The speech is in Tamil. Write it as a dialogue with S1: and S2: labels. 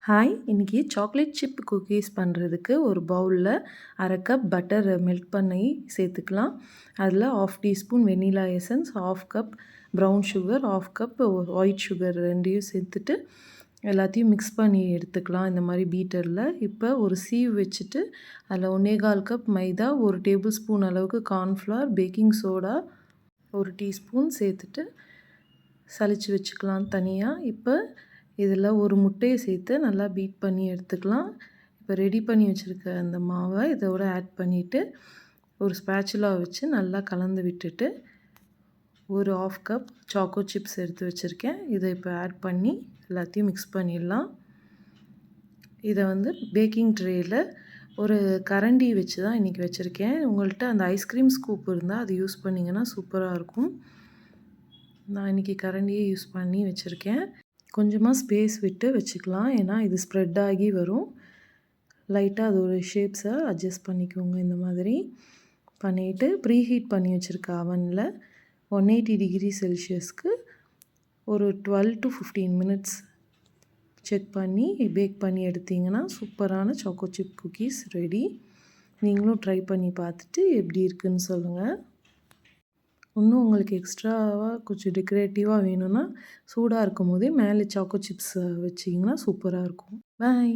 S1: ஹாய்! இன்னைக்கு சாக்லேட் சிப் குக்கீஸ் பண்ணுறதுக்கு ஒரு பவுலில் 1/2 கப் பட்டர் மெல்ட் பண்ணி சேர்த்துக்கலாம். அதில் 1/2 teaspoon vanilla essence, 1/2 cup brown sugar, 1/2 cup white sugar 2யும் சேர்த்துட்டு எல்லாத்தையும் மிக்ஸ் பண்ணி எடுத்துக்கலாம் இந்த மாதிரி பீட்டரில். இப்போ ஒரு சீவ் வச்சுட்டு அதில் 1 1/4 கப் மைதா, 1 டேபிள் ஸ்பூன் அளவுக்கு கார்ன்ஃப்ளவர், பேக்கிங் சோடா 1 டீஸ்பூன் சேர்த்துட்டு சலிச்சு வச்சுக்கலாம் தனியாக. இப்போ இதில் ஒரு முட்டையை சேர்த்து நல்லா பீட் பண்ணி எடுத்துக்கலாம். இப்போ ரெடி பண்ணி வச்சுருக்க அந்த மாவை இதோட ஆட் பண்ணிவிட்டு ஒரு ஸ்பேச்சுலா வச்சு நல்லா கலந்து விட்டுட்டு ஒரு 1/2 கப் சாக்கோ சிப்ஸ் எடுத்து வச்சுருக்கேன். இதை இப்போ ஆட் பண்ணி எல்லாத்தையும் மிக்ஸ் பண்ணிடலாம். இதை பேக்கிங் ட்ரேயில் ஒரு கரண்டி வச்சு தான் இன்றைக்கி வச்சுருக்கேன். உங்கள்கிட்ட அந்த ஐஸ்கிரீம் ஸ்கூப் இருந்தால் அது யூஸ் பண்ணிங்கன்னா சூப்பராக இருக்கும். நான் இன்றைக்கி கரண்டியே யூஸ் பண்ணி வச்சுருக்கேன். கொஞ்சமாக ஸ்பேஸ் விட்டு வச்சுக்கலாம், ஏன்னா இது ஸ்ப்ரெட் ஆகி வரும். லைட்டாக அதோட ஷேப்ஸை அட்ஜஸ்ட் பண்ணிக்கோங்க. இந்த மாதிரி பண்ணிவிட்டு ப்ரீஹீட் பண்ணி வச்சுருக்க அவனில் 180 டிகிரி செல்சியஸ்க்கு ஒரு 12 to 15 மினிட்ஸ் செக் பண்ணி பேக் பண்ணி எடுத்திங்கன்னா சூப்பரான சாக்கோ சிப் குக்கீஸ் ரெடி. நீங்களும் ட்ரை பண்ணி பார்த்துட்டு எப்படி இருக்குதுன்னு சொல்லுங்கள். இன்னும் உங்களுக்கு எக்ஸ்ட்ராவாக கொஞ்சம் டெக்கரேட்டிவாக வேணும்னா சூடாக இருக்கும் போதே மேலே சாக்கோ சிப்ஸ் வச்சிங்கன்னா சூப்பராக இருக்கும். பாய்.